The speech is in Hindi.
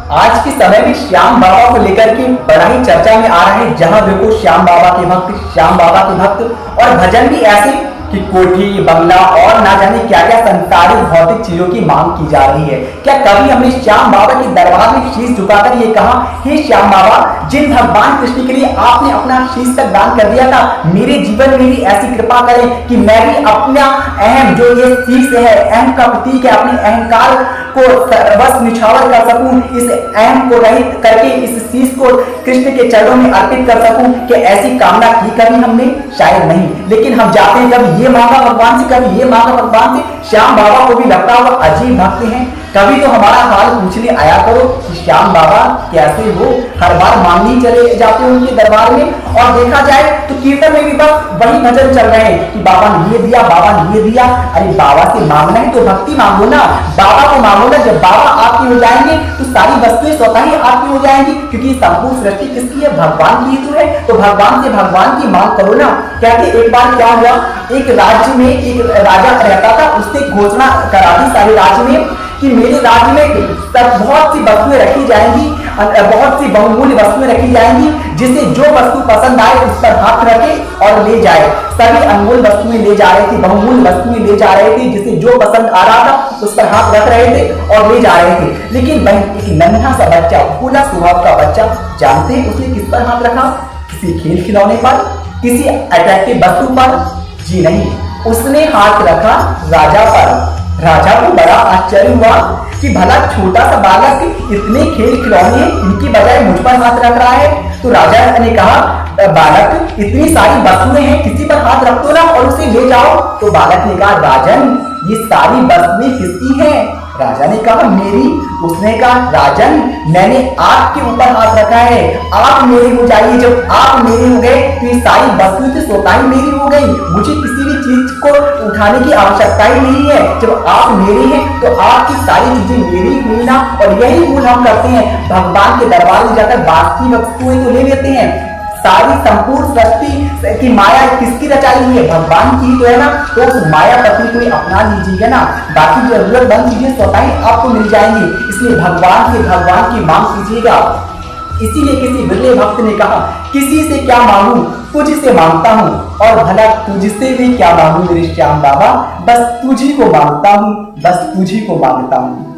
आज के समय में श्याम बाबा को लेकर के बड़ा ही चर्चा में आ रहा है। जहां देखो श्याम बाबा के भक्त, श्याम बाबा के भक्त, और भजन भी ऐसे कि कोठी बंगला और ना जाने क्या क्या संसारिक भौतिक चीजों की मांग की जा रही है। क्या कभी हमने श्याम बाबा के दरबार में शीश झुकाकर ये कहा, हे श्याम बाबा, जिन भगवान कृष्ण के लिए आपने अपना शीश तक दान कर दिया था, मेरे जीवन में भी ऐसी कृपा करें कि मैं भी अपना अहम जो ये शीश है, अहम का प्रतीक है, अपने अहंकार को बस निछावर कर सकूं, इस अहम को रहित करके इस शीश को कृष्ण के चरणों में अर्पित कर सकूं। कि ऐसी कामना की कभी हमने? शायद नहीं। लेकिन हम जाते हैं कभी ये मांगा भगवान से, कभी ये मांगा भगवान से। श्याम बाबा को भी लगता हुआ अजीब भक्त हैं। कभी तो हमारा हाल पूछने आया करो कि श्याम बाबा कैसे हो। हर बार मांगने चले जाते हो उनके दरबार में, और देखा जाए तो कीर्तन में भी बस वही भजन चल रहे हैं कि बाबा ने ये दिया, बाबा ने ये दिया। अरे बाबा से मांगना है तो भक्ति मांगो ना, बाबा को मांगो ना। जब बाबा आपकी हो जाएंगे तो सारी वस्तुएं स्वतः ही आपकी हो जाएंगी, क्योंकि संपूर्ण सृष्टि किसकी है? भगवान की तो है। तो भगवान से भगवान की मांग करो ना। कहते एक बार क्या हुआ, एक राज्य में एक राजा रहता था। उसने घोषणा करा दी सारे राज्य में कि मेरे राज्य में बहुत सी वस्तुएं रखी जाएंगी, बहुत सी बहुमूल्य वस्तुएं रखी जाएंगी, जिसे जो वस्तु पसंद आए उस पर हाथ रखे और ले जाए। सभी अनमोल वस्तुएं ले जा रहे थे, बहुमूल्य वस्तुएं ले जा रहे थे, जिसे जो पसंद आ रहा था उस पर हाथ रख रहे थे और ले जा रहे थे। लेकिन वही एक नन्हा सा बच्चा, भोला स्वभाव का बच्चा, जानते हैं उसने किस पर हाथ रखा? किसी खेल खिलौने पर, किसी अट्रैक्टिव वस्तु पर? जी नहीं, उसने हाथ रखा राजा पर। राजा को बड़ा आश्चर्य हुआ कि भला छोटा सा बालक इतने खेल खिलौने इनकी बजाय मुझ पर हाथ रख रहा है। तो राजा ने कहा, बालक इतनी सारी वस्तुएं हैं, किसी पर हाथ रख दो ना और उसे ले जाओ। तो बालक ने कहा, राजन ये सारी वस्तुएं किसकी हैं? राजा ने कहा, मेरी। उसने कहा, राजन मैंने आपके ऊपर हाथ रखा है, आप मेरे हो जाइए। जब आप मेरे हो गए तो ये सारी वस्तुएं तो स्वतः ही मेरी हो गई, मुझे किसी भी चीज को उठाने की आवश्यकता ही नहीं है। जब आप मेरे हैं तो आपकी सारी चीजें मेरी हुई ना। और यही भूल हम करते हैं, भगवान के दरबार में जाकर बाकी वस्तुएं तो ले लेते हैं। सारी संपूर्ण सृष्टि की माया किसकी रचाई हुई है? भगवान की तो है ना। तो उस माया पति को अपना लीजिएगा ना, बाकी जरूरतमंद चीजें स्वतः ही आपको मिल जाएंगी। इसलिए भगवान से भगवान की मांग कीजिएगा। इसीलिए किसी बिरले भक्त ने कहा, किसी से क्या मांगू, तुझ से मांगता हूँ, और भला तुझसे भी क्या मांगू मेरे श्याम बाबा, बस तुझी को मांगता हूँ, बस तुझी को मांगता हूँ।